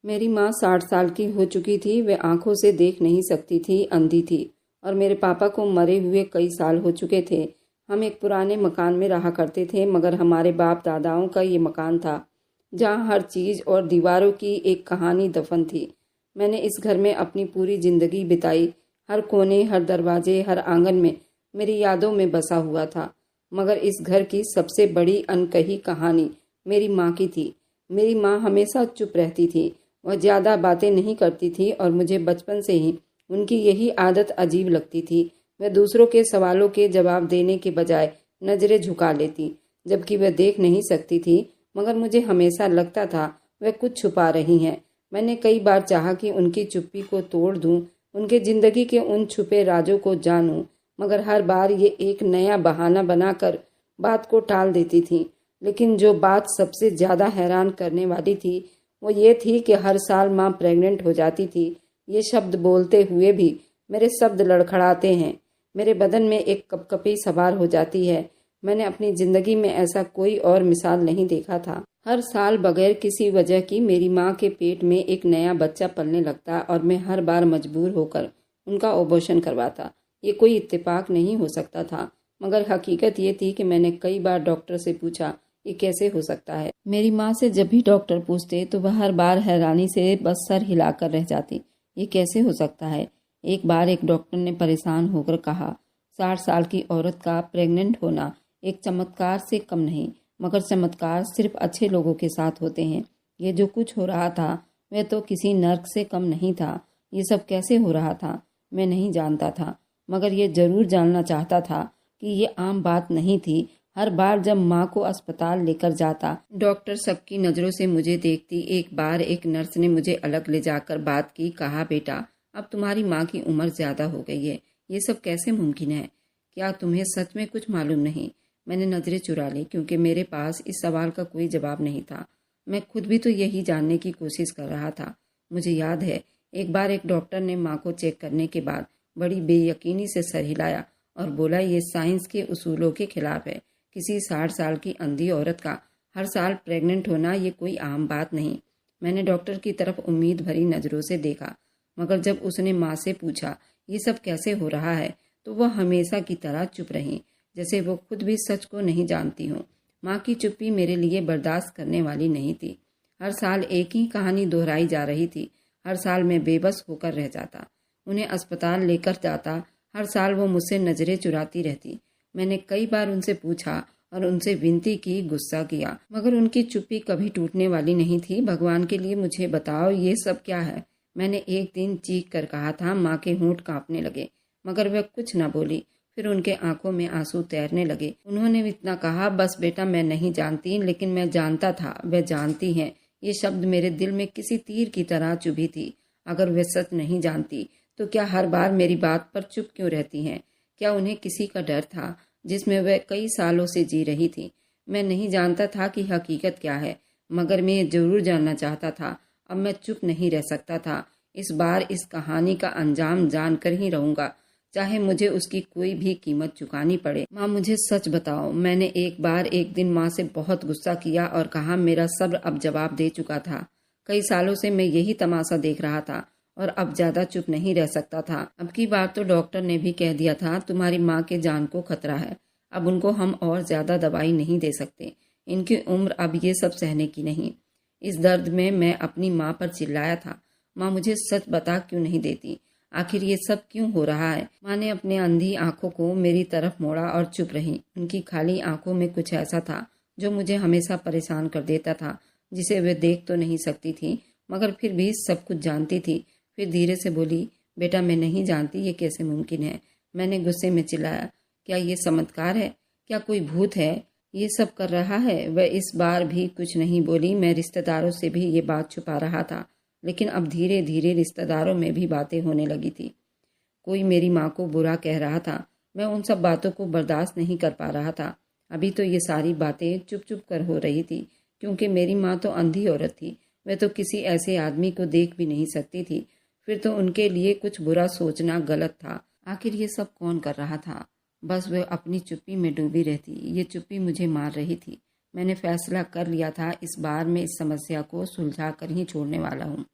मेरी माँ 60 साल की हो चुकी थी। वे आंखों से देख नहीं सकती थी, अंधी थी। और मेरे पापा को मरे हुए कई साल हो चुके थे। हम एक पुराने मकान में रहा करते थे, मगर हमारे बाप दादाओं का ये मकान था जहाँ हर चीज़ और दीवारों की एक कहानी दफन थी। मैंने इस घर में अपनी पूरी ज़िंदगी बिताई। हर कोने, हर दरवाजे, हर आंगन में मेरी यादों में बसा हुआ था। मगर इस घर की सबसे बड़ी अनकही कहानी मेरी माँ की थी। मेरी माँ हमेशा चुप रहती थी। वह ज़्यादा बातें नहीं करती थी और मुझे बचपन से ही उनकी यही आदत अजीब लगती थी। वह दूसरों के सवालों के जवाब देने के बजाय नज़रें झुका लेती, जबकि वह देख नहीं सकती थी, मगर मुझे हमेशा लगता था वह कुछ छुपा रही हैं। मैंने कई बार चाहा कि उनकी चुप्पी को तोड़ दूं, उनके ज़िंदगी के उन छुपे राजों को जानूं, मगर हर बार ये एक नया बहाना बनाकर बात को टाल देती थी। लेकिन जो बात सबसे ज़्यादा हैरान करने वाली थी वो ये थी कि हर साल माँ प्रेग्नेंट हो जाती थी। ये शब्द बोलते हुए भी मेरे शब्द लड़खड़ाते हैं। मेरे बदन में एक कपकपी सवार हो जाती है। मैंने अपनी ज़िंदगी में ऐसा कोई और मिसाल नहीं देखा था। हर साल बगैर किसी वजह की मेरी माँ के पेट में एक नया बच्चा पलने लगता और मैं हर बार मजबूर होकर उनका अबॉर्शन करवाता। ये कोई इत्तेफाक नहीं हो सकता था, मगर हकीकत ये थी कि मैंने कई बार डॉक्टर से पूछा ये कैसे हो सकता है। मेरी माँ से जब भी डॉक्टर पूछते तो वह हर बार हैरानी से बस सर हिलाकर रह जाती। ये कैसे हो सकता है। एक बार एक डॉक्टर ने परेशान होकर कहा, 60 साल की औरत का प्रेग्नेंट होना एक चमत्कार से कम नहीं, मगर चमत्कार सिर्फ अच्छे लोगों के साथ होते हैं। ये जो कुछ हो रहा था वह तो किसी नर्क से कम नहीं था। ये सब कैसे हो रहा था मैं नहीं जानता था, मगर ये जरूर जानना चाहता था कि ये आम बात नहीं थी। हर बार जब माँ को अस्पताल लेकर जाता, डॉक्टर सबकी नज़रों से मुझे देखती। एक बार एक नर्स ने मुझे अलग ले जाकर बात की। कहा, बेटा अब तुम्हारी माँ की उम्र ज़्यादा हो गई है, ये सब कैसे मुमकिन है? क्या तुम्हें सच में कुछ मालूम नहीं? मैंने नज़रें चुरा ली, क्योंकि मेरे पास इस सवाल का कोई जवाब नहीं था। मैं खुद भी तो यही जानने की कोशिश कर रहा था। मुझे याद है एक बार एक डॉक्टर ने माँ को चेक करने के बाद बड़ी बेयकीनी से सर हिलाया और बोला, ये साइंस के उसूलों के खिलाफ है। किसी 60 साल की अंधी औरत का हर साल प्रेग्नेंट होना ये कोई आम बात नहीं। मैंने डॉक्टर की तरफ उम्मीद भरी नज़रों से देखा, मगर जब उसने माँ से पूछा ये सब कैसे हो रहा है तो वह हमेशा की तरह चुप रही, जैसे वो खुद भी सच को नहीं जानती हूँ। माँ की चुप्पी मेरे लिए बर्दाश्त करने वाली नहीं थी। हर साल एक ही कहानी दोहराई जा रही थी। हर साल मैं बेबस होकर रह जाता, उन्हें अस्पताल लेकर जाता। हर साल वो मुझसे नज़रें चुराती रहती। मैंने कई बार उनसे पूछा और उनसे विनती की, गुस्सा किया, मगर उनकी चुप्पी कभी टूटने वाली नहीं थी। भगवान के लिए मुझे बताओ ये सब क्या है? मैंने एक दिन चीख कर कहा था। माँ के होंठ कांपने लगे, मगर वह कुछ न बोली। फिर उनके आंखों में आंसू तैरने लगे। उन्होंने इतना कहा, बस बेटा मैं नहीं जानती, लेकिन मैं जानता था वह जानती हैं। ये शब्द मेरे दिल में किसी तीर की तरह चुभी थी। अगर वे सच नहीं जानती तो क्या हर बार मेरी बात पर चुप क्यों रहती हैं? क्या उन्हें किसी का डर था जिसमें वह कई सालों से जी रही थी? मैं नहीं जानता था कि हकीकत क्या है, मगर मैं जरूर जानना चाहता था। अब मैं चुप नहीं रह सकता था। इस बार इस कहानी का अंजाम जानकर ही रहूंगा, चाहे मुझे उसकी कोई भी कीमत चुकानी पड़े। माँ मुझे सच बताओ। मैंने एक बार एक दिन माँ से बहुत गुस्सा किया और कहा, मेरा सब्र अब जवाब दे चुका था। कई सालों से मैं यही तमाशा देख रहा था और अब ज्यादा चुप नहीं रह सकता था। अब की बार तो डॉक्टर ने भी कह दिया था तुम्हारी माँ के जान को खतरा है। अब उनको हम और ज्यादा दवाई नहीं दे सकते। इनकी उम्र अब ये सब सहने की नहीं। इस दर्द में मैं अपनी माँ पर चिल्लाया था, माँ मुझे सच बता क्यों नहीं देती? आखिर ये सब क्यों हो रहा है? माँ ने अपने अंधी आंखों को मेरी तरफ मोड़ा और चुप रही। उनकी खाली आंखों में कुछ ऐसा था जो मुझे हमेशा परेशान कर देता था, जिसे वे देख तो नहीं सकती थी, मगर फिर भी सब कुछ जानती थी। फिर धीरे से बोली, बेटा मैं नहीं जानती ये कैसे मुमकिन है। मैंने गुस्से में चिल्लाया, क्या ये चमत्कार है? क्या कोई भूत है ये सब कर रहा है? वह इस बार भी कुछ नहीं बोली। मैं रिश्तेदारों से भी ये बात छुपा रहा था, लेकिन अब धीरे धीरे रिश्तेदारों में भी बातें होने लगी थी। कोई मेरी माँ को बुरा कह रहा था। मैं उन सब बातों को बर्दाश्त नहीं कर पा रहा था। अभी तो ये सारी बातें चुप चुप कर हो रही थी, क्योंकि मेरी माँ तो अंधी औरत थी। वह तो किसी ऐसे आदमी को देख भी नहीं सकती थी। फिर तो उनके लिए कुछ बुरा सोचना गलत था। आखिर ये सब कौन कर रहा था? बस वह अपनी चुप्पी में डूबी रहती। ये चुप्पी मुझे मार रही थी। मैंने फैसला कर लिया था, इस बार मैं इस समस्या को सुलझा कर ही छोड़ने वाला हूँ।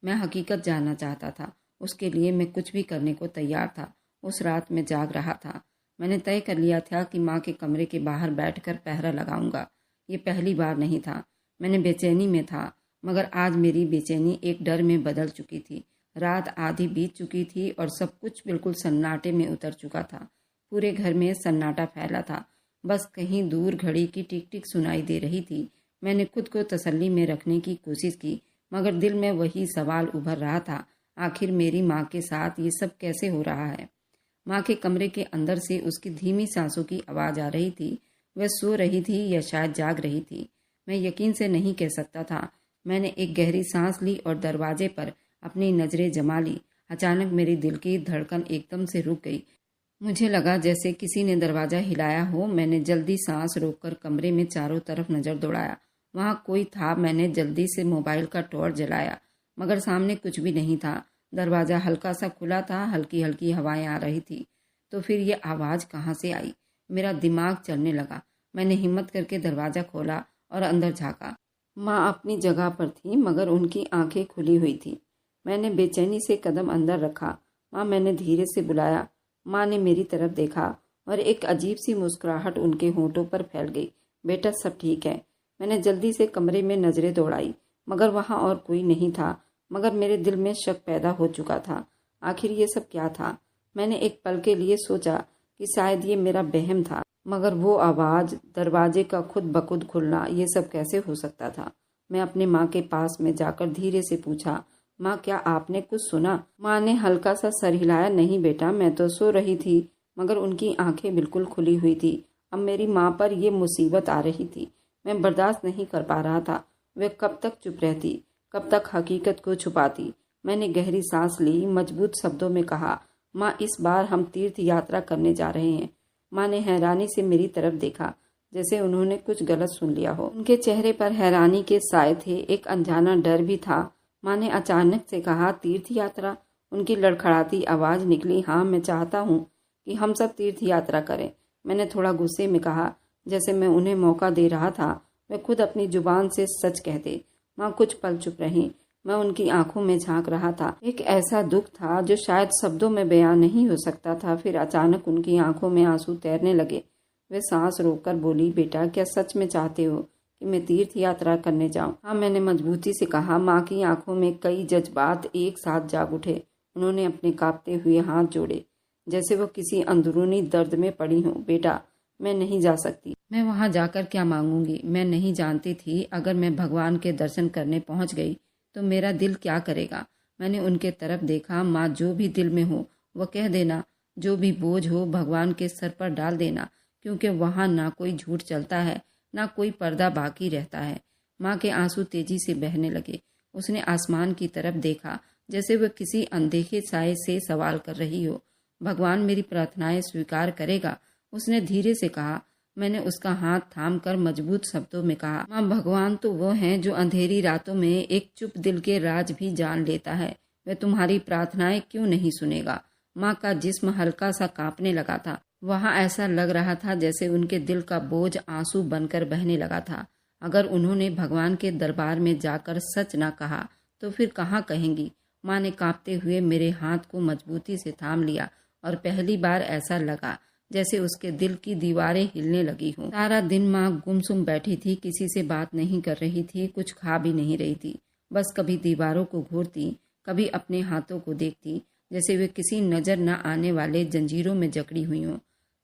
मैं हकीकत जानना चाहता था, उसके लिए मैं कुछ भी करने को तैयार था। उस रात मैं जाग रहा था। मैंने तय कर लिया था कि माँ के कमरे के बाहर बैठकर पहरा लगाऊंगा। ये पहली बार नहीं था। मैंने बेचैनी में था, मगर आज मेरी बेचैनी एक डर में बदल चुकी थी। रात आधी बीत चुकी थी और सब कुछ बिल्कुल सन्नाटे में उतर चुका था। पूरे घर में सन्नाटा फैला था। बस कहीं दूर घड़ी की टिक टिक सुनाई दे रही थी। मैंने खुद को तसल्ली में रखने की कोशिश की, मगर दिल में वही सवाल उभर रहा था, आखिर मेरी माँ के साथ ये सब कैसे हो रहा है। माँ के कमरे के अंदर से उसकी धीमी सांसों की आवाज़ आ रही थी। वह सो रही थी या शायद जाग रही थी, मैं यकीन से नहीं कह सकता था। मैंने एक गहरी सांस ली और दरवाजे पर अपनी नज़रें जमा ली। अचानक मेरी दिल की धड़कन एकदम से रुक गई। मुझे लगा जैसे किसी ने दरवाज़ा हिलाया हो। मैंने जल्दी सांस रोककर कमरे में चारों तरफ नज़र दौड़ाया। वहाँ कोई था। मैंने जल्दी से मोबाइल का टॉर्च जलाया, मगर सामने कुछ भी नहीं था। दरवाज़ा हल्का सा खुला था, हल्की हल्की हवाएं आ रही थी। तो फिर ये आवाज़ कहाँ से आई? मेरा दिमाग चलने लगा। मैंने हिम्मत करके दरवाज़ा खोला और अंदर झाँका। माँ अपनी जगह पर थी, मगर उनकी आंखें खुली हुई थी। मैंने बेचैनी से कदम अंदर रखा। माँ, मैंने धीरे से बुलाया। माँ ने मेरी तरफ देखा और एक अजीब सी मुस्कुराहट उनके होंठों पर फैल गई। बेटा, सब ठीक है। मैंने जल्दी से कमरे में नज़रें दौड़ाई, मगर वहाँ और कोई नहीं था। मगर मेरे दिल में शक पैदा हो चुका था। आखिर ये सब क्या था? मैंने एक पल के लिए सोचा कि शायद ये मेरा वहम था, मगर वो आवाज़, दरवाजे का खुद ब खुद खुलना, ये सब कैसे हो सकता था? मैं अपने माँ के पास में जाकर धीरे से पूछा, माँ, क्या आपने कुछ सुना? माँ ने हल्का सा सर हिलाया। नहीं बेटा, मैं तो सो रही थी। मगर उनकी आंखें बिल्कुल खुली हुई थी। अब मेरी माँ पर यह मुसीबत आ रही थी। मैं बर्दाश्त नहीं कर पा रहा था। वे कब तक चुप रहती, कब तक हकीकत को छुपाती? मैंने गहरी सांस ली, मजबूत शब्दों में कहा, माँ, इस बार हम तीर्थ यात्रा करने जा रहे हैं। माँ ने हैरानी से मेरी तरफ देखा, जैसे उन्होंने कुछ गलत सुन लिया हो। उनके चेहरे पर हैरानी के साए थे, एक अनजाना डर भी था। माँ ने अचानक से कहा, तीर्थ यात्रा? उनकी लड़खड़ाती आवाज़ निकली। हाँ, मैं चाहता हूँ कि हम सब तीर्थ यात्रा करें। मैंने थोड़ा गुस्से में कहा, जैसे मैं उन्हें मौका दे रहा था वे खुद अपनी जुबान से सच कहते। माँ कुछ पल चुप रहीं। मैं उनकी आंखों में झांक रहा था। एक ऐसा दुख था जो शायद शब्दों में बयान नहीं हो सकता था। फिर अचानक उनकी आंखों में आंसू तैरने लगे। वे सांस रोककर बोली, बेटा, क्या सच में चाहते हो कि मैं तीर्थ यात्रा करने जाऊं? हाँ, मैंने मजबूती से कहा। माँ की आंखों में कई जज्बात एक साथ जाग उठे। उन्होंने अपने कांपते हुए हाथ जोड़े, जैसे वो किसी अंदरूनी दर्द में पड़ी हों। बेटा, मैं नहीं जा सकती। मैं वहां जाकर क्या मांगूंगी? मैं नहीं जानती थी अगर मैं भगवान के दर्शन करने पहुंच गई तो मेरा दिल क्या करेगा। मैंने उनके तरफ देखा। माँ, जो भी दिल में हो वह कह देना, जो भी बोझ हो भगवान के सर पर डाल देना, क्योंकि वहाँ ना कोई झूठ चलता है, ना कोई पर्दा बाकी रहता है। माँ के आंसू तेजी से बहने लगे। उसने आसमान की तरफ देखा, जैसे वह किसी अनदेखे साए से सवाल कर रही हो। भगवान मेरी प्रार्थनाएं स्वीकार करेगा, उसने धीरे से कहा। मैंने उसका हाथ थामकर मजबूत शब्दों में कहा, माँ, भगवान तो वो हैं जो अंधेरी रातों में एक चुप दिल के राज भी जान लेता है। वह तुम्हारी प्रार्थनाएं क्यों नहीं सुनेगा? माँ का जिस्म हल्का सा कांपने लगा था। वहाँ ऐसा लग रहा था जैसे उनके दिल का बोझ आंसू बनकर बहने लगा था। अगर उन्होंने भगवान के दरबार में जाकर सच न कहा तो फिर कहाँ कहेंगी? माँ ने कांपते हुए मेरे हाथ को मजबूती से थाम लिया और पहली बार ऐसा लगा जैसे उसके दिल की दीवारें हिलने लगी हों। सारा दिन माँ गुमसुम बैठी थी, किसी से बात नहीं कर रही थी, कुछ खा भी नहीं रही थी। बस कभी दीवारों को घूरती, कभी अपने हाथों को देखती, जैसे वे किसी नजर न आने वाले जंजीरों में जकड़ी हुई हों।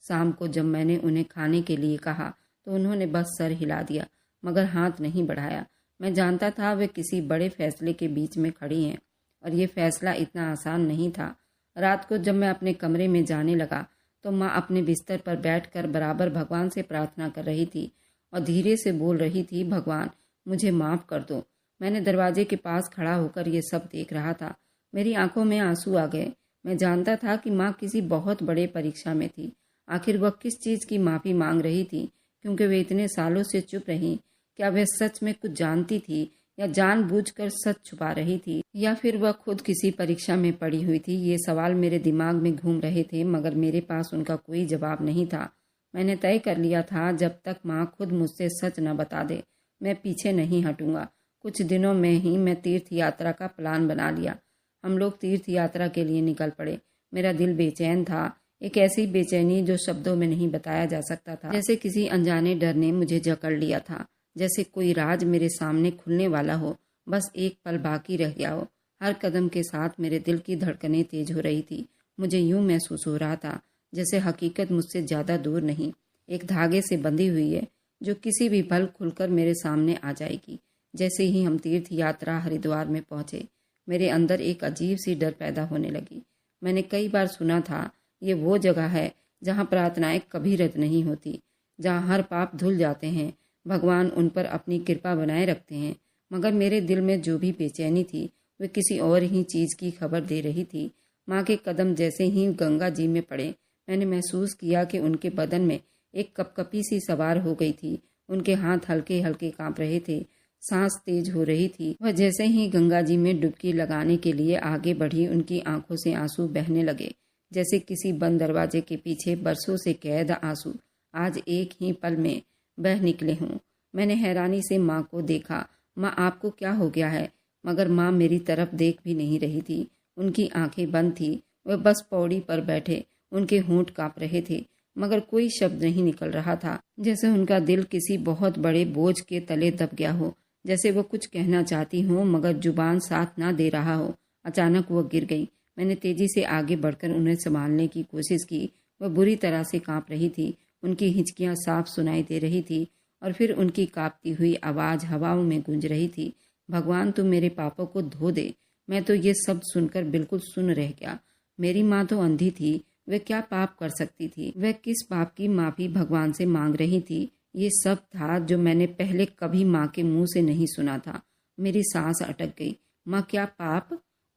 शाम को जब मैंने उन्हें खाने के लिए कहा तो उन्होंने बस सर हिला दिया, मगर हाथ नहीं बढ़ाया। मैं जानता था वे किसी बड़े फैसले के बीच में खड़ी हैं और ये फैसला इतना आसान नहीं था। रात को जब मैं अपने कमरे में जाने लगा तो माँ अपने बिस्तर पर बैठकर बराबर भगवान से प्रार्थना कर रही थी और धीरे से बोल रही थी, भगवान, मुझे माफ़ कर दो। मैंने दरवाजे के पास खड़ा होकर ये सब देख रहा था। मेरी आंखों में आंसू आ गए। मैं जानता था कि माँ किसी बहुत बड़े परीक्षा में थी। आखिर वह किस चीज़ की माफ़ी मांग रही थी? क्योंकि वे इतने सालों से चुप रहीं। क्या वह सच में कुछ जानती थी या जानबूझकर सच छुपा रही थी, या फिर वह खुद किसी परीक्षा में पड़ी हुई थी? ये सवाल मेरे दिमाग में घूम रहे थे, मगर मेरे पास उनका कोई जवाब नहीं था। मैंने तय कर लिया था जब तक माँ खुद मुझसे सच न बता दे मैं पीछे नहीं हटूंगा। कुछ दिनों में ही मैं तीर्थ यात्रा का प्लान बना लिया। हम लोग तीर्थ यात्रा के लिए निकल पड़े। मेरा दिल बेचैन था, एक ऐसी बेचैनी जो शब्दों में नहीं बताया जा सकता था। जैसे किसी अनजाने डर ने मुझे जकड़ लिया था, जैसे कोई राज मेरे सामने खुलने वाला हो, बस एक पल बाकी रह गया हो। हर कदम के साथ मेरे दिल की धड़कनें तेज हो रही थी। मुझे यूं महसूस हो रहा था जैसे हकीकत मुझसे ज़्यादा दूर नहीं, एक धागे से बंधी हुई है जो किसी भी पल खुलकर मेरे सामने आ जाएगी। जैसे ही हम तीर्थ यात्रा हरिद्वार में पहुंचे, मेरे अंदर एक अजीब सी डर पैदा होने लगी। मैंने कई बार सुना था ये वो जगह है जहाँ प्रार्थनाएं कभी रद्द नहीं होती, जहाँ हर पाप धुल जाते हैं, भगवान उन पर अपनी कृपा बनाए रखते हैं। मगर मेरे दिल में जो भी बेचैनी थी वे किसी और ही चीज़ की खबर दे रही थी। माँ के कदम जैसे ही गंगा जी में पड़े, मैंने महसूस किया कि उनके बदन में एक कपकपी सी सवार हो गई थी। उनके हाथ हल्के हल्के कांप रहे थे, सांस तेज हो रही थी। वह जैसे ही गंगा जी में डुबकी लगाने के लिए आगे बढ़ी, उनकी आंखों से आंसू बहने लगे, जैसे किसी बंद दरवाजे के पीछे बरसों से कैद आंसू आज एक ही पल में बह निकले हों। मैंने हैरानी से माँ को देखा। माँ, आपको क्या हो गया है? मगर माँ मेरी तरफ देख भी नहीं रही थी। उनकी आंखें बंद थी। वह बस पौड़ी पर बैठे, उनके होंठ कांप रहे थे, मगर कोई शब्द नहीं निकल रहा था। जैसे उनका दिल किसी बहुत बड़े बोझ के तले दब गया हो, जैसे वो कुछ कहना चाहती हो मगर जुबान साथ ना दे रहा हो। अचानक वो गिर गई। मैंने तेजी से आगे बढ़कर उन्हें संभालने की कोशिश की। वह बुरी तरह से कांप रही थी, उनकी हिचकियां साफ सुनाई दे रही थी और फिर उनकी कांपती हुई आवाज़ हवाओं में गूंज रही थी, भगवान तुम मेरे पापों को धो दे। मैं तो ये शब्द सुनकर बिल्कुल सुन रह गया। मेरी माँ तो अंधी थी, वह क्या पाप कर सकती थी? वह किस पाप की माफ़ी भगवान से मांग रही थी? ये सब था जो मैंने पहले कभी माँ के मुंह से नहीं सुना था। मेरी सांस अटक गई। माँ, क्या पाप?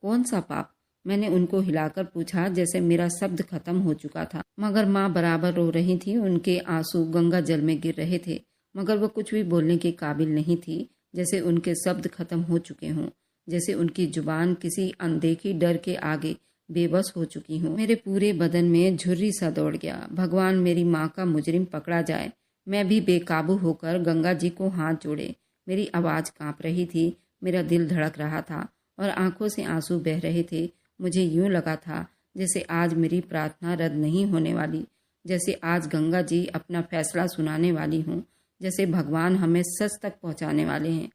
कौन सा पाप? मैंने उनको हिलाकर पूछा, जैसे मेरा शब्द खत्म हो चुका था। मगर माँ बराबर रो रही थी, उनके आंसू गंगा जल में गिर रहे थे, मगर वह कुछ भी बोलने के काबिल नहीं थी। जैसे उनके शब्द खत्म हो चुके हों, जैसे उनकी जुबान किसी अनदेखी डर के आगे बेबस हो चुकी हूँ। मेरे पूरे बदन में झुर्री सा दौड़ गया। भगवान मेरी माँ का मुजरिम पकड़ा जाए। मैं भी बेकाबू होकर गंगा जी को हाथ जोड़े। मेरी आवाज़ कांप रही थी, मेरा दिल धड़क रहा था और आंखों से आंसू बह रहे थे। मुझे यूं लगा था जैसे आज मेरी प्रार्थना रद्द नहीं होने वाली, जैसे आज गंगा जी अपना फैसला सुनाने वाली हूँ, जैसे भगवान हमें सच तक पहुँचाने वाले हैं।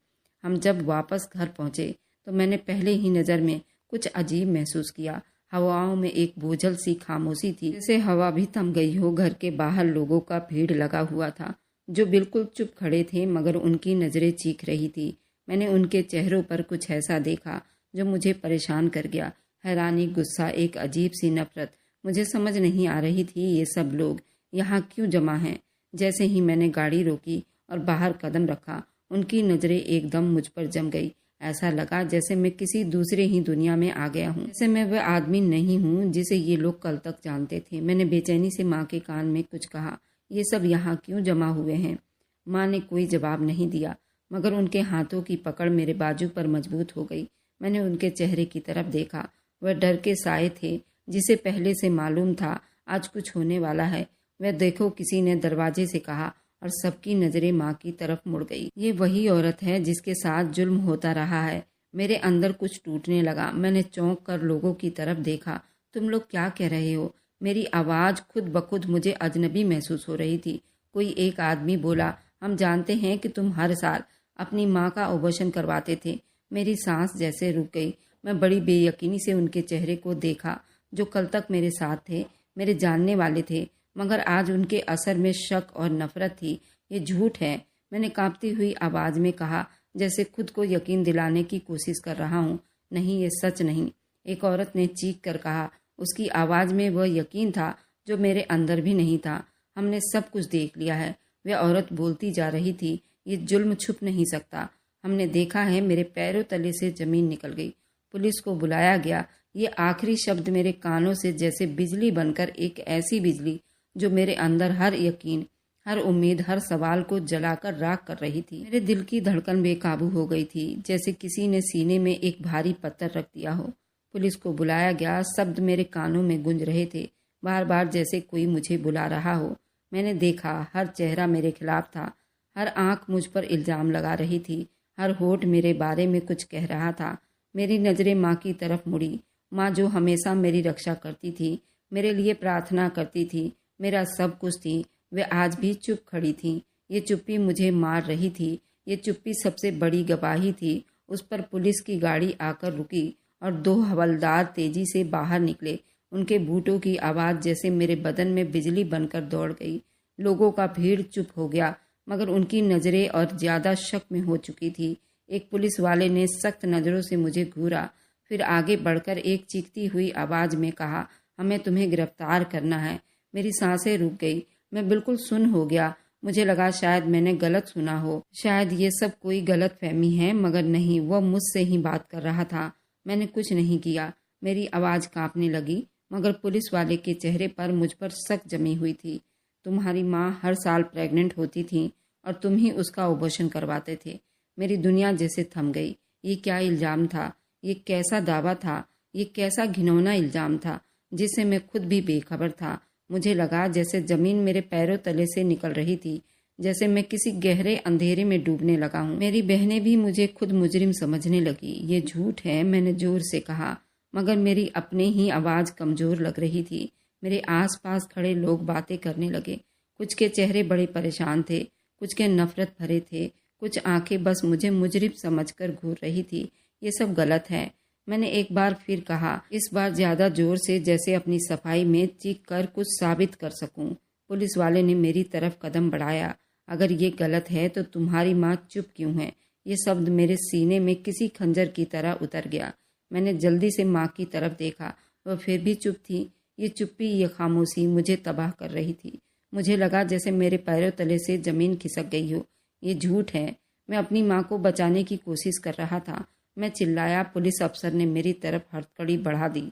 हम जब वापस घर पहुँचे तो मैंने पहले ही नज़र में कुछ अजीब महसूस किया। हवाओं में एक बोझल सी खामोशी थी, जैसे हवा भी थम गई हो। घर के बाहर लोगों का भीड़ लगा हुआ था, जो बिल्कुल चुप खड़े थे, मगर उनकी नज़रें चीख रही थी। मैंने उनके चेहरों पर कुछ ऐसा देखा जो मुझे परेशान कर गया। हैरानी, गुस्सा, एक अजीब सी नफरत। मुझे समझ नहीं आ रही थी ये सब लोग यहाँ क्यों जमा हैं। जैसे ही मैंने गाड़ी रोकी और बाहर कदम रखा, उनकी नज़रें एकदम मुझ पर जम गई। ऐसा लगा जैसे मैं किसी दूसरे ही दुनिया में आ गया हूँ, जैसे मैं वह आदमी नहीं हूँ जिसे ये लोग कल तक जानते थे। मैंने बेचैनी से माँ के कान में कुछ कहा, ये सब यहाँ क्यों जमा हुए हैं? माँ ने कोई जवाब नहीं दिया, मगर उनके हाथों की पकड़ मेरे बाजू पर मजबूत हो गई। मैंने उनके चेहरे की तरफ देखा। वह डर के साए थे, जिसे पहले से मालूम था आज कुछ होने वाला है। वह देखो, किसी ने दरवाजे से कहा और सबकी नज़रें माँ की तरफ मुड़ गई। ये वही औरत है जिसके साथ जुल्म होता रहा है। मेरे अंदर कुछ टूटने लगा। मैंने चौंक कर लोगों की तरफ देखा। तुम लोग क्या कह रहे हो? मेरी आवाज़ खुद ब खुद मुझे अजनबी महसूस हो रही थी। कोई एक आदमी बोला, हम जानते हैं कि तुम हर साल अपनी माँ का ऑपरेशन करवाते थे। मेरी सांस जैसे रुक गई। मैं बड़ी बेयकीनी से उनके चेहरे को देखा, जो कल तक मेरे साथ थे, मेरे जानने वाले थे, मगर आज उनके असर में शक और नफरत थी। ये झूठ है, मैंने कांपती हुई आवाज़ में कहा, जैसे खुद को यकीन दिलाने की कोशिश कर रहा हूँ। नहीं, ये सच नहीं। एक औरत ने चीख कर कहा। उसकी आवाज़ में वह यकीन था जो मेरे अंदर भी नहीं था। हमने सब कुछ देख लिया है, वह औरत बोलती जा रही थी। ये जुल्म छुप नहीं सकता। हमने देखा है। मेरे पैरों तले से ज़मीन निकल गई। पुलिस को बुलाया गया। ये आखिरी शब्द मेरे कानों से जैसे बिजली बनकर, एक ऐसी बिजली जो मेरे अंदर हर यकीन, हर उम्मीद, हर सवाल को जलाकर राख कर रही थी। मेरे दिल की धड़कन बेकाबू हो गई थी, जैसे किसी ने सीने में एक भारी पत्थर रख दिया हो। पुलिस को बुलाया गया। शब्द मेरे कानों में गूंज रहे थे, बार बार, जैसे कोई मुझे बुला रहा हो। मैंने देखा हर चेहरा मेरे खिलाफ था, हर आंख मुझ पर इल्ज़ाम लगा रही थी, हर होठ मेरे बारे में कुछ कह रहा था। मेरी नज़रें माँ की तरफ मुड़ी। माँ जो हमेशा मेरी रक्षा करती थी, मेरे लिए प्रार्थना करती थी, मेरा सब कुछ थी, वे आज भी चुप खड़ी थी। ये चुप्पी मुझे मार रही थी। ये चुप्पी सबसे बड़ी गवाही थी। उस पर पुलिस की गाड़ी आकर रुकी और 2 हवलदार तेजी से बाहर निकले। उनके बूटों की आवाज़ जैसे मेरे बदन में बिजली बनकर दौड़ गई। लोगों का भीड़ चुप हो गया, मगर उनकी नज़रें और ज़्यादा शक में हो चुकी थी। एक पुलिस वाले ने सख्त नज़रों से मुझे घूरा, फिर आगे बढ़कर एक चीखती हुई आवाज़ में कहा, हमें तुम्हें गिरफ्तार करना है। मेरी सांसें रुक गई। मैं बिल्कुल सुन्न हो गया। मुझे लगा शायद मैंने गलत सुना हो, शायद ये सब कोई गलत फहमी है, मगर नहीं, वह मुझसे ही बात कर रहा था। मैंने कुछ नहीं किया। मेरी आवाज़ कांपने लगी, मगर पुलिस वाले के चेहरे पर मुझ पर शक जमी हुई थी। तुम्हारी माँ हर साल प्रेग्नेंट होती थी और तुम ही उसका अबॉर्शन करवाते थे। मेरी दुनिया जैसे थम गई। ये क्या इल्ज़ाम था? ये कैसा दावा था? ये कैसा घिनौना इल्ज़ाम था जिससे मैं खुद भी बेखबर था। मुझे लगा जैसे ज़मीन मेरे पैरों तले से निकल रही थी, जैसे मैं किसी गहरे अंधेरे में डूबने लगा हूँ। मेरी बहनें भी मुझे खुद मुजरिम समझने लगी। ये झूठ है, मैंने जोर से कहा, मगर मेरी अपने ही आवाज़ कमज़ोर लग रही थी। मेरे आसपास खड़े लोग बातें करने लगे। कुछ के चेहरे बड़े परेशान थे, कुछ के नफ़रत भरे थे, कुछ आंखें बस मुझे मुजरिम समझकर घूर रही थी। ये सब गलत है, मैंने एक बार फिर कहा, इस बार ज़्यादा जोर से, जैसे अपनी सफाई में चीख कर कुछ साबित कर सकूं। पुलिस वाले ने मेरी तरफ कदम बढ़ाया। अगर ये गलत है तो तुम्हारी माँ चुप क्यों है? ये शब्द मेरे सीने में किसी खंजर की तरह उतर गया। मैंने जल्दी से माँ की तरफ देखा, वह फिर भी चुप थी। ये चुप्पी, ये खामोशी मुझे तबाह कर रही थी। मुझे लगा जैसे मेरे पैरों तले से ज़मीन खिसक गई हो। ये झूठ है। मैं अपनी माँ को बचाने की कोशिश कर रहा था। मैं चिल्लाया। पुलिस अफसर ने मेरी तरफ हथकड़ी बढ़ा दी।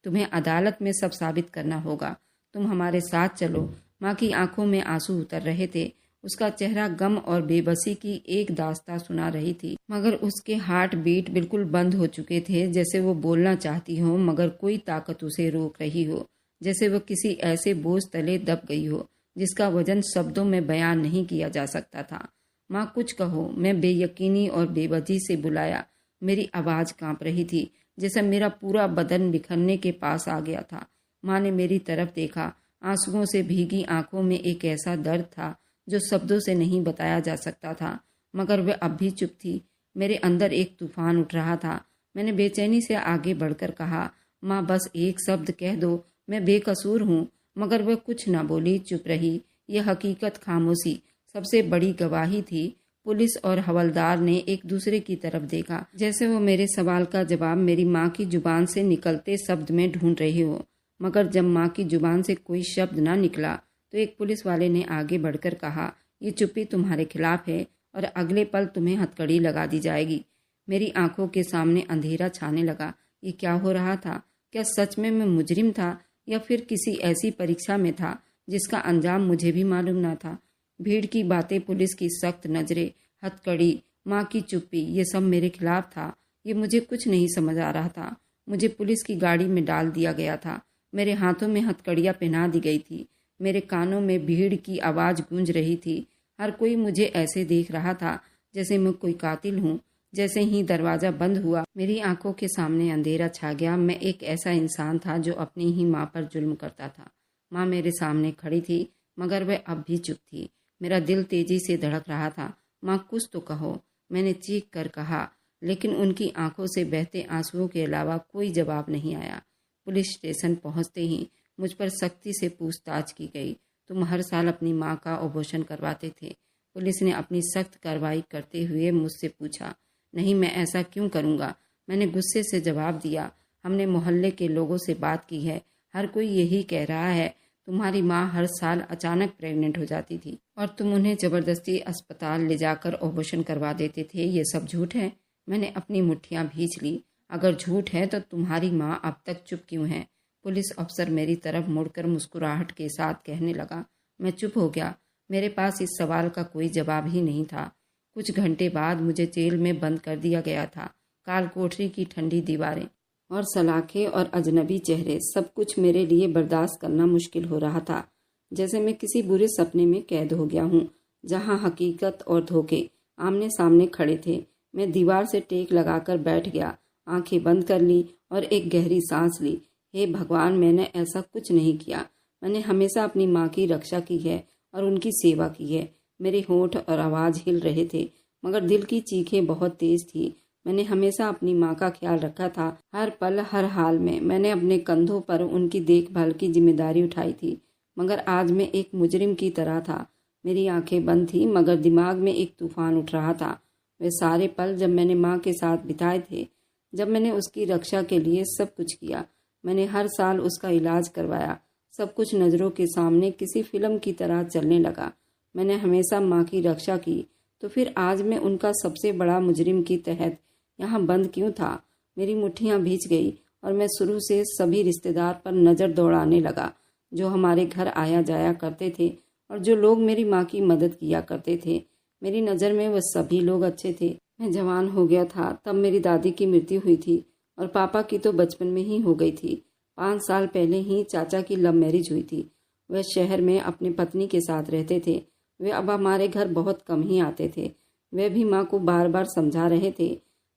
तुम्हें अदालत में सब साबित करना होगा। तुम हमारे साथ चलो। माँ की आंखों में आंसू उतर रहे थे। उसका चेहरा गम और बेबसी की एक दास्तां सुना रही थी, मगर उसके हार्ट बीट बिल्कुल बंद हो चुके थे, जैसे वो बोलना चाहती हो मगर कोई ताकत उसे रोक रही हो, जैसे वो किसी ऐसे बोझ तले दब गई हो जिसका वजन शब्दों में बयान नहीं किया जा सकता था। माँ कुछ कहो, मैं बेयकीनी और बेवजह से बुलाया। मेरी आवाज़ कांप रही थी, जैसे मेरा पूरा बदन बिखरने के पास आ गया था। माँ ने मेरी तरफ देखा। आंसुओं से भीगी आंखों में एक ऐसा दर्द था जो शब्दों से नहीं बताया जा सकता था, मगर वह अब भी चुप थी। मेरे अंदर एक तूफान उठ रहा था। मैंने बेचैनी से आगे बढ़कर कहा, माँ बस एक शब्द कह दो, मैं बेकसूर हूँ। मगर वह कुछ न बोली, चुप रही। यह हकीकत, खामोशी सबसे बड़ी गवाही थी। पुलिस और हवलदार ने एक दूसरे की तरफ देखा, जैसे वो मेरे सवाल का जवाब मेरी माँ की जुबान से निकलते शब्द में ढूंढ रही हो। मगर जब माँ की जुबान से कोई शब्द ना निकला तो एक पुलिस वाले ने आगे बढ़कर कहा, ये चुप्पी तुम्हारे खिलाफ है और अगले पल तुम्हें हथकड़ी लगा दी जाएगी। मेरी आंखों के सामने अंधेरा छाने लगा। ये क्या हो रहा था? क्या सच में मैं मुजरिम था या फिर किसी ऐसी परीक्षा में था जिसका अंजाम मुझे भी मालूम ना था? भीड़ की बातें, पुलिस की सख्त नजरें, हथकड़ी, माँ की चुप्पी, ये सब मेरे खिलाफ था। ये मुझे कुछ नहीं समझ आ रहा था। मुझे पुलिस की गाड़ी में डाल दिया गया था। मेरे हाथों में हथकड़ियाँ पहना दी गई थी। मेरे कानों में भीड़ की आवाज़ गूंज रही थी। हर कोई मुझे ऐसे देख रहा था जैसे मैं कोई कातिल हूँ। जैसे ही दरवाज़ा बंद हुआ, मेरी आंखों के सामने अंधेरा छा गया। मैं एक ऐसा इंसान था जो अपनी ही माँ पर जुल्म करता था। माँ मेरे सामने खड़ी थी, मगर वह अब भी चुप थी। मेरा दिल तेजी से धड़क रहा था। माँ कुछ तो कहो, मैंने चीख कर कहा, लेकिन उनकी आंखों से बहते आंसुओं के अलावा कोई जवाब नहीं आया। पुलिस स्टेशन पहुंचते ही मुझ पर सख्ती से पूछताछ की गई। तुम हर साल अपनी माँ का अबॉर्शन करवाते थे? पुलिस ने अपनी सख्त कार्रवाई करते हुए मुझसे पूछा। नहीं, मैं ऐसा क्यों करूँगा? मैंने गुस्से से जवाब दिया। हमने मोहल्ले के लोगों से बात की है, हर कोई यही कह रहा है। तुम्हारी माँ हर साल अचानक प्रेग्नेंट हो जाती थी और तुम उन्हें ज़बरदस्ती अस्पताल ले जाकर ऑपरेशन करवा देते थे। ये सब झूठ है। मैंने अपनी मुट्ठियाँ भींच ली। अगर झूठ है तो तुम्हारी माँ अब तक चुप क्यों है? पुलिस अफसर मेरी तरफ मुड़कर मुस्कुराहट के साथ कहने लगा। मैं चुप हो गया। मेरे पास इस सवाल का कोई जवाब ही नहीं था। कुछ घंटे बाद मुझे जेल में बंद कर दिया गया था। काल कोठरी की ठंडी दीवारें और सलाखें और अजनबी चेहरे, सब कुछ मेरे लिए बर्दाश्त करना मुश्किल हो रहा था। जैसे मैं किसी बुरे सपने में कैद हो गया हूँ, जहाँ हकीकत और धोखे आमने सामने खड़े थे। मैं दीवार से टेक लगाकर बैठ गया, आंखें बंद कर ली और एक गहरी सांस ली। हे भगवान, मैंने ऐसा कुछ नहीं किया। मैंने हमेशा अपनी माँ की रक्षा की है और उनकी सेवा की है। मेरे होंठ और आवाज़ हिल रहे थे, मगर दिल की चीखें बहुत तेज थी। मैंने हमेशा अपनी माँ का ख्याल रखा था। हर पल हर हाल में मैंने अपने कंधों पर उनकी देखभाल की जिम्मेदारी उठाई थी। मगर आज मैं एक मुजरिम की तरह था। मेरी आंखें बंद थी, मगर दिमाग में एक तूफान उठ रहा था। वे सारे पल जब मैंने माँ के साथ बिताए थे, जब मैंने उसकी रक्षा के लिए सब कुछ किया। मैंने हर साल उसका इलाज करवाया। सब कुछ नज़रों के सामने किसी फिल्म की तरह चलने लगा। मैंने हमेशा माँ की रक्षा की, तो फिर आज मैं उनका सबसे बड़ा मुजरिम की तहत यहाँ बंद क्यों था? मेरी मुट्ठियाँ भींच गई और मैं शुरू से सभी रिश्तेदार पर नज़र दौड़ाने लगा, जो हमारे घर आया जाया करते थे और जो लोग मेरी माँ की मदद किया करते थे। मेरी नज़र में वह सभी लोग अच्छे थे। मैं जवान हो गया था तब मेरी दादी की मृत्यु हुई थी और पापा की तो बचपन में ही हो गई थी। 5 साल पहले ही चाचा की लव मैरिज हुई थी। वह शहर में अपनी पत्नी के साथ रहते थे। वे अब हमारे घर बहुत कम ही आते थे। वे भी माँ को बार बार समझा रहे थे,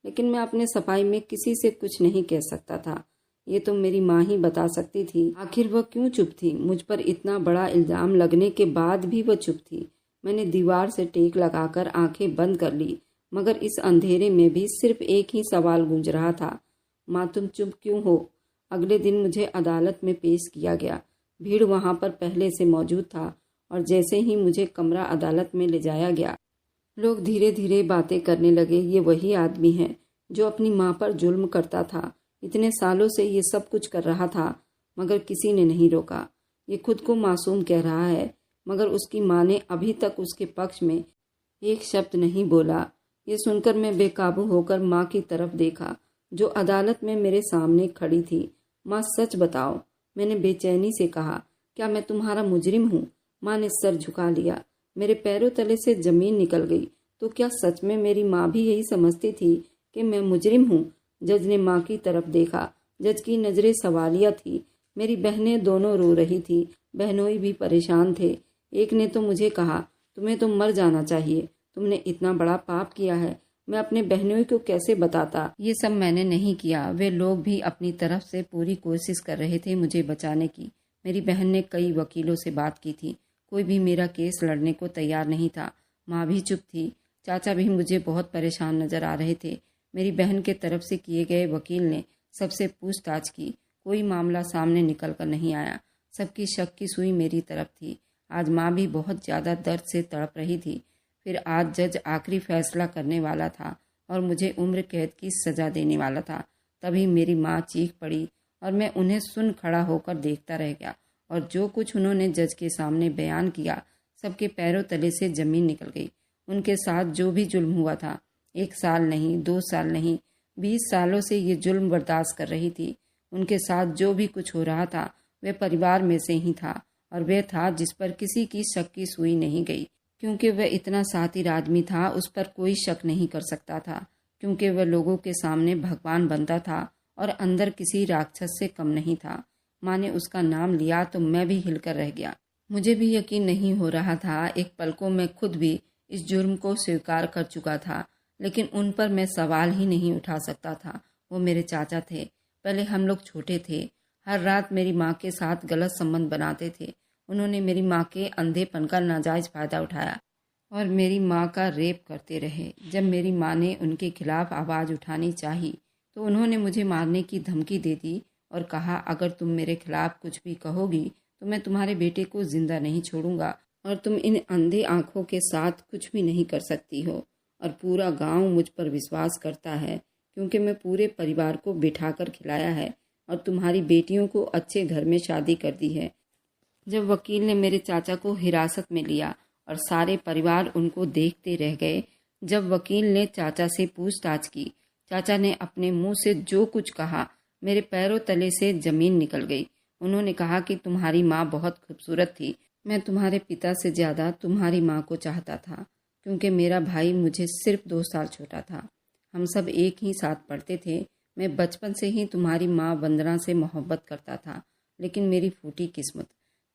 लेकिन मैं अपने सफाई में किसी से कुछ नहीं कह सकता था। ये तो मेरी माँ ही बता सकती थी। आखिर वह क्यों चुप थी? मुझ पर इतना बड़ा इल्ज़ाम लगने के बाद भी वह चुप थी। मैंने दीवार से टेक लगाकर आंखें बंद कर ली, मगर इस अंधेरे में भी सिर्फ एक ही सवाल गूंज रहा था, माँ तुम चुप क्यों हो? अगले दिन मुझे अदालत में पेश किया गया। भीड़ वहाँ पर पहले से मौजूद था और जैसे ही मुझे कमरा अदालत में ले जाया गया, लोग धीरे धीरे बातें करने लगे। ये वही आदमी है जो अपनी माँ पर जुल्म करता था। इतने सालों से ये सब कुछ कर रहा था, मगर किसी ने नहीं रोका। ये खुद को मासूम कह रहा है, मगर उसकी माँ ने अभी तक उसके पक्ष में एक शब्द नहीं बोला। ये सुनकर मैं बेकाबू होकर माँ की तरफ देखा, जो अदालत में मेरे सामने खड़ी थी। माँ सच बताओ, मैंने बेचैनी से कहा। क्या मैं तुम्हारा मुजरिम हूँ? माँ ने सर झुका लिया। मेरे पैरों तले से जमीन निकल गई। तो क्या सच में मेरी माँ भी यही समझती थी कि मैं मुजरिम हूँ? जज ने माँ की तरफ देखा। जज की नज़रें सवालिया थी। मेरी बहनें दोनों रो रही थी। बहनोई भी परेशान थे। एक ने तो मुझे कहा, तुम्हें तो मर जाना चाहिए, तुमने इतना बड़ा पाप किया है। मैं अपने बहनोई को कैसे बताता? ये सब मैंने नहीं किया। वे लोग भी अपनी तरफ से पूरी कोशिश कर रहे थे मुझे बचाने की। मेरी बहन ने कई वकीलों से बात की थी, कोई भी मेरा केस लड़ने को तैयार नहीं था। माँ भी चुप थी। चाचा भी मुझे बहुत परेशान नजर आ रहे थे। मेरी बहन के तरफ से किए गए वकील ने सबसे पूछताछ की। कोई मामला सामने निकल कर नहीं आया। सबकी शक की सुई मेरी तरफ थी। आज माँ भी बहुत ज़्यादा दर्द से तड़प रही थी। फिर आज जज आखिरी फैसला करने वाला था और मुझे उम्र कैद की सज़ा देने वाला था। तभी मेरी माँ चीख पड़ी और मैं उन्हें सुन खड़ा होकर देखता रह गया। और जो कुछ उन्होंने जज के सामने बयान किया, सबके पैरों तले से ज़मीन निकल गई। उनके साथ जो भी जुल्म हुआ था, 1 साल नहीं, 2 साल नहीं, 20 सालों से ये जुल्म बर्दाश्त कर रही थी। उनके साथ जो भी कुछ हो रहा था, वह परिवार में से ही था और वह था जिस पर किसी की शक की सुई नहीं गई, क्योंकि वह इतना सातिर आदमी था। उस पर कोई शक नहीं कर सकता था, क्योंकि वह लोगों के सामने भगवान बनता था और अंदर किसी राक्षस से कम नहीं था। माँ ने उसका नाम लिया तो मैं भी हिलकर रह गया। मुझे भी यकीन नहीं हो रहा था। एक पल को मैं खुद भी इस जुर्म को स्वीकार कर चुका था, लेकिन उन पर मैं सवाल ही नहीं उठा सकता था। वो मेरे चाचा थे। पहले हम लोग छोटे थे, हर रात मेरी माँ के साथ गलत संबंध बनाते थे। उन्होंने मेरी माँ के अंधेपन का नाजायज़ फ़ायदा उठाया और मेरी माँ का रेप करते रहे। जब मेरी माँ ने उनके खिलाफ आवाज़ उठानी चाही, तो उन्होंने मुझे मारने की धमकी दे दी और कहा, अगर तुम मेरे खिलाफ कुछ भी कहोगी तो मैं तुम्हारे बेटे को जिंदा नहीं छोड़ूंगा और तुम इन अंधे आँखों के साथ कुछ भी नहीं कर सकती हो। और पूरा गांव मुझ पर विश्वास करता है, क्योंकि मैं पूरे परिवार को बिठाकर खिलाया है और तुम्हारी बेटियों को अच्छे घर में शादी कर दी है। जब वकील ने मेरे चाचा को हिरासत में लिया और सारे परिवार उनको देखते रह गए, जब वकील ने चाचा से पूछताछ की, चाचा ने अपने मुंह से जो कुछ कहा, मेरे पैरों तले से जमीन निकल गई। उन्होंने कहा कि तुम्हारी माँ बहुत खूबसूरत थी। मैं तुम्हारे पिता से ज़्यादा तुम्हारी माँ को चाहता था, क्योंकि मेरा भाई मुझे सिर्फ 2 साल छोटा था। हम सब एक ही साथ पढ़ते थे। मैं बचपन से ही तुम्हारी माँ वंदना से मोहब्बत करता था, लेकिन मेरी फूटी किस्मत,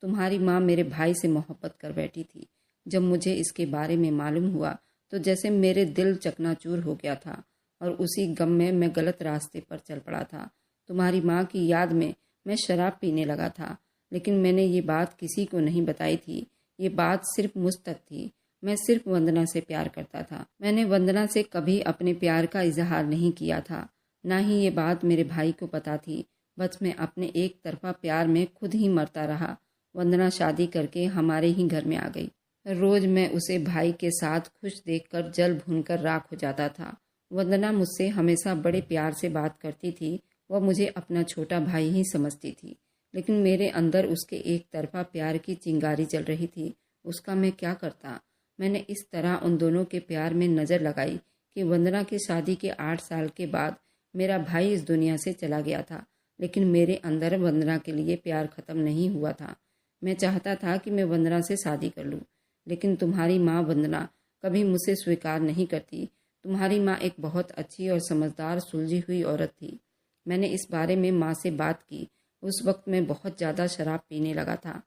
तुम्हारी माँ मेरे भाई से मोहब्बत कर बैठी थी। जब मुझे इसके बारे में मालूम हुआ तो जैसे मेरे दिल चकनाचूर हो गया था और उसी गम में मैं गलत रास्ते पर चल पड़ा था। तुम्हारी माँ की याद में मैं शराब पीने लगा था, लेकिन मैंने ये बात किसी को नहीं बताई थी। ये बात सिर्फ मुझ तक थी। मैं सिर्फ वंदना से प्यार करता था। मैंने वंदना से कभी अपने प्यार का इजहार नहीं किया था, ना ही ये बात मेरे भाई को पता थी। बस मैं अपने एक तरफा प्यार में खुद ही मरता रहा। वंदना शादी करके हमारे ही घर में आ गई। रोज मैं उसे भाई के साथ खुश देखकर जल भूनकर राख हो जाता था। वंदना मुझसे हमेशा बड़े प्यार से बात करती थी। वह मुझे अपना छोटा भाई ही समझती थी, लेकिन मेरे अंदर उसके एक तरफा प्यार की चिंगारी जल रही थी। उसका मैं क्या करता। मैंने इस तरह उन दोनों के प्यार में नज़र लगाई कि वंदना की शादी के 8 साल के बाद मेरा भाई इस दुनिया से चला गया था, लेकिन मेरे अंदर वंदना के लिए प्यार ख़त्म नहीं हुआ था। मैं चाहता था कि मैं वंदना से शादी कर लूँ, लेकिन तुम्हारी माँ वंदना कभी मुझसे स्वीकार नहीं करती। तुम्हारी माँ एक बहुत अच्छी और समझदार सुलझी हुई औरत थी। मैंने इस बारे में माँ से बात की। उस वक्त मैं बहुत ज़्यादा शराब पीने लगा था।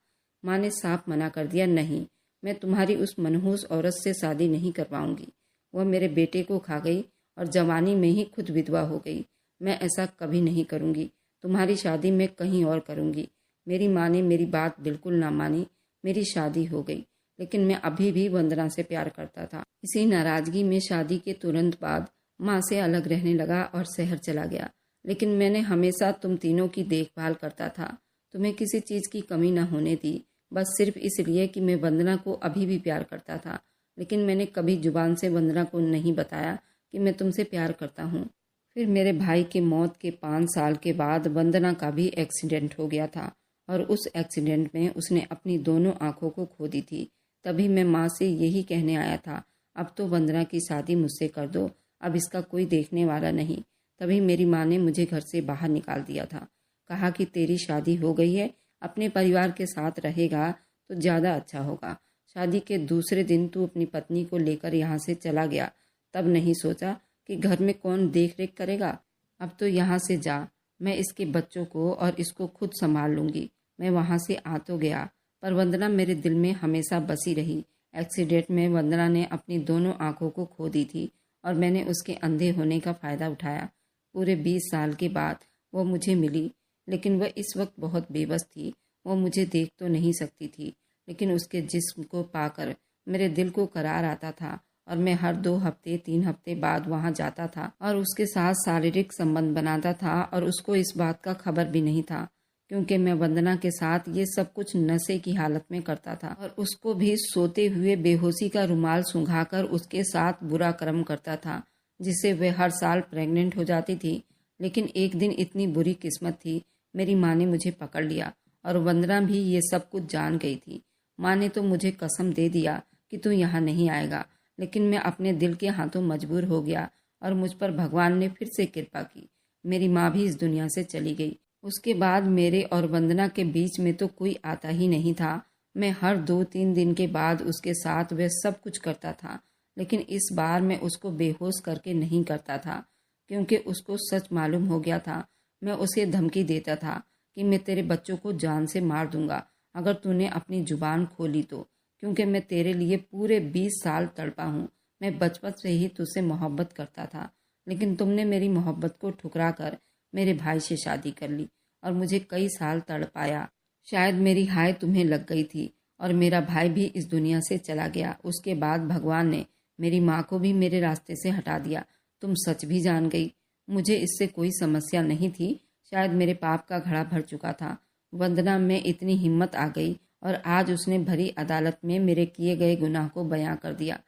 माँ ने साफ मना कर दिया, नहीं, मैं तुम्हारी उस मनहूस औरत से शादी नहीं करवाऊंगी। वह मेरे बेटे को खा गई और जवानी में ही खुद विधवा हो गई। मैं ऐसा कभी नहीं करूंगी। तुम्हारी शादी मैं कहीं और करूंगी। मेरी माँ ने मेरी बात बिल्कुल ना मानी। मेरी शादी हो गई, लेकिन मैं अभी भी वंदना से प्यार करता था। इसी नाराजगी में शादी के तुरंत बाद माँ से अलग रहने लगा और शहर चला गया। लेकिन मैंने हमेशा तुम तीनों की देखभाल करता था। तुम्हें किसी चीज़ की कमी न होने दी, बस सिर्फ इसलिए कि मैं वंदना को अभी भी प्यार करता था। लेकिन मैंने कभी जुबान से वंदना को नहीं बताया कि मैं तुमसे प्यार करता हूँ। फिर मेरे भाई के मौत के 5 साल के बाद वंदना का भी एक्सीडेंट हो गया था और उस एक्सीडेंट में उसने अपनी दोनों आंखों को खो दी थी। तभी मैं माँ से यही कहने आया था, अब तो वंदना की शादी मुझसे कर दो, अब इसका कोई देखने वाला नहीं। तभी मेरी माँ ने मुझे घर से बाहर निकाल दिया था। कहा कि तेरी शादी हो गई है, अपने परिवार के साथ रहेगा तो ज़्यादा अच्छा होगा। शादी के दूसरे दिन तू अपनी पत्नी को लेकर यहाँ से चला गया। तब नहीं सोचा कि घर में कौन देख रेख करेगा। अब तो यहाँ से जा, मैं इसके बच्चों को और इसको खुद संभाल लूँगी। मैं वहाँ से आ तो गया, पर वंदना मेरे दिल में हमेशा बसी रही। एक्सीडेंट में वंदना ने अपनी दोनों आंखों को खो दी थी और मैंने उसके अंधे होने का फ़ायदा उठाया। पूरे 20 साल के बाद वो मुझे मिली, लेकिन वह इस वक्त बहुत बेबस थी। वो मुझे देख तो नहीं सकती थी, लेकिन उसके जिस्म को पाकर मेरे दिल को करार आता था और मैं हर 2 हफ्ते 3 हफ्ते बाद वहाँ जाता था और उसके साथ शारीरिक संबंध बनाता था और उसको इस बात का खबर भी नहीं था, क्योंकि मैं वंदना के साथ ये सब कुछ नशे की हालत में करता था और उसको भी सोते हुए बेहोशी का रुमाल सुंघाकर उसके साथ बुरा कर्म करता था, जिससे वह हर साल प्रेग्नेंट हो जाती थी। लेकिन एक दिन इतनी बुरी किस्मत थी, मेरी माँ ने मुझे पकड़ लिया और वंदना भी ये सब कुछ जान गई थी। माँ ने तो मुझे कसम दे दिया कि तू यहाँ नहीं आएगा, लेकिन मैं अपने दिल के हाथों मजबूर हो गया और मुझ पर भगवान ने फिर से कृपा की। मेरी माँ भी इस दुनिया से चली गई। उसके बाद मेरे और वंदना के बीच में तो कोई आता ही नहीं था। मैं हर 2-3 दिन के बाद उसके साथ वह सब कुछ करता था, लेकिन इस बार मैं उसको बेहोश करके नहीं करता था, क्योंकि उसको सच मालूम हो गया था। मैं उसे धमकी देता था कि मैं तेरे बच्चों को जान से मार दूंगा अगर तूने अपनी जुबान खोली तो, क्योंकि मैं तेरे लिए पूरे 20 साल तड़पा हूँ। मैं बचपन से ही तुझसे मोहब्बत करता था, लेकिन तुमने मेरी मोहब्बत को ठुकरा कर मेरे भाई से शादी कर ली और मुझे कई साल तड़पाया। शायद मेरी हाय तुम्हें लग गई थी और मेरा भाई भी इस दुनिया से चला गया। उसके बाद भगवान ने मेरी माँ को भी मेरे रास्ते से हटा दिया। तुम सच भी जान गई। मुझे इससे कोई समस्या नहीं थी। शायद मेरे पाप का घड़ा भर चुका था। वंदना में इतनी हिम्मत आ गई और आज उसने भरी अदालत में मेरे किए गए गुनाह को बयां कर दिया।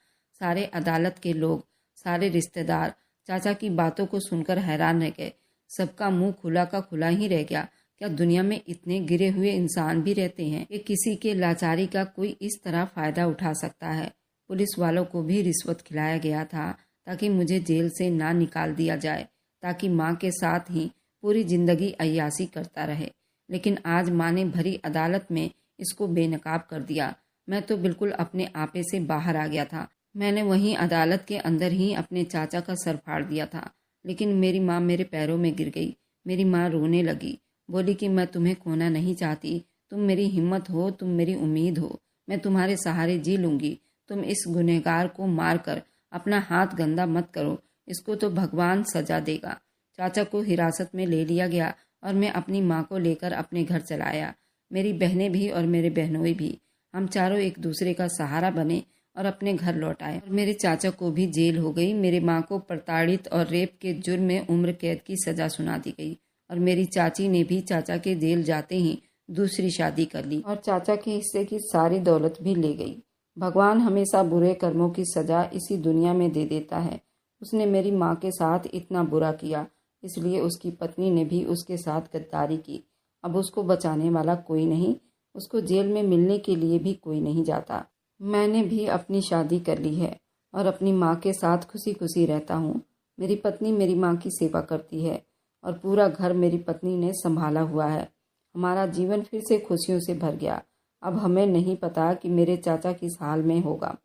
सारे अदालत के लोग, सारे रिश्तेदार चाचा की बातों को सुनकर हैरान रह गए। सबका मुंह खुला का खुला ही रह गया। क्या दुनिया में इतने गिरे हुए इंसान भी रहते हैं कि किसी के लाचारी का कोई इस तरह फायदा उठा सकता है। पुलिस वालों को भी रिश्वत खिलाया गया था ताकि मुझे जेल से ना निकाल दिया जाए, ताकि माँ के साथ ही पूरी जिंदगी अय्यासी करता रहे। लेकिन आज माँ ने भरी अदालत में इसको बेनकाब कर दिया। मैं तो बिल्कुल अपने आपे से बाहर आ गया था। मैंने वहीं अदालत के अंदर ही अपने चाचा का सर फाड़ दिया था, लेकिन मेरी माँ मेरे पैरों में गिर गई। मेरी माँ रोने लगी, बोली कि मैं तुम्हें खोना नहीं चाहती, तुम मेरी हिम्मत हो, तुम मेरी उम्मीद हो, मैं तुम्हारे सहारे जी लूँगी। तुम इस गुनहगार को मार कर अपना हाथ गंदा मत करो, इसको तो भगवान सजा देगा। चाचा को हिरासत में ले लिया गया और मैं अपनी माँ को लेकर अपने घर चला आया। मेरी बहनें भी और मेरे बहनोई भी, हम चारों एक दूसरे का सहारा बने और अपने घर लौट आए। और मेरे चाचा को भी जेल हो गई। मेरी माँ को प्रताड़ित और रेप के जुर्म में उम्र कैद की सजा सुना दी गई और मेरी चाची ने भी चाचा के जेल जाते ही दूसरी शादी कर ली और चाचा के हिस्से की सारी दौलत भी ले गई। भगवान हमेशा बुरे कर्मों की सजा इसी दुनिया में दे देता है। उसने मेरी माँ के साथ इतना बुरा किया, इसलिए उसकी पत्नी ने भी उसके साथ गद्दारी की। अब उसको बचाने वाला कोई नहीं, उसको जेल में मिलने के लिए भी कोई नहीं जाता। मैंने भी अपनी शादी कर ली है और अपनी माँ के साथ खुशी खुशी रहता हूँ। मेरी पत्नी मेरी माँ की सेवा करती है और पूरा घर मेरी पत्नी ने संभाला हुआ है। हमारा जीवन फिर से खुशियों से भर गया। अब हमें नहीं पता कि मेरे चाचा किस हाल में होगा।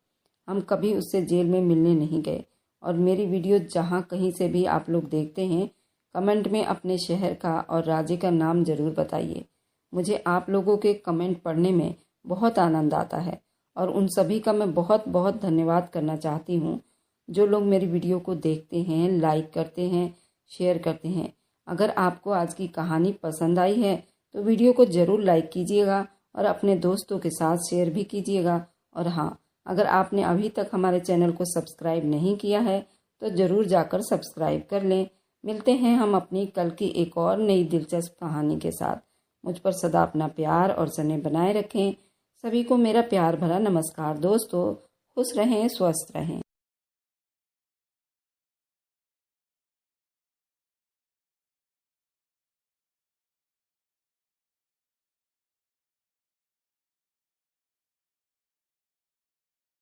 हम कभी उससे जेल में मिलने नहीं गए। और मेरी वीडियो जहाँ कहीं से भी आप लोग देखते हैं, कमेंट में अपने शहर का और राज्य का नाम ज़रूर बताइए। मुझे आप लोगों के कमेंट पढ़ने में बहुत आनंद आता है और उन सभी का मैं बहुत बहुत धन्यवाद करना चाहती हूँ जो लोग मेरी वीडियो को देखते हैं, लाइक करते हैं, शेयर करते हैं। अगर आपको आज की कहानी पसंद आई है तो वीडियो को ज़रूर लाइक कीजिएगा और अपने दोस्तों के साथ शेयर भी कीजिएगा। और हाँ, अगर आपने अभी तक हमारे चैनल को सब्सक्राइब नहीं किया है तो ज़रूर जाकर सब्सक्राइब कर लें। मिलते हैं हम अपनी कल की एक और नई दिलचस्प कहानी के साथ। मुझ पर सदा अपना प्यार और स्नेह बनाए रखें। सभी को मेरा प्यार भरा नमस्कार। दोस्तों, खुश रहें, स्वस्थ रहें।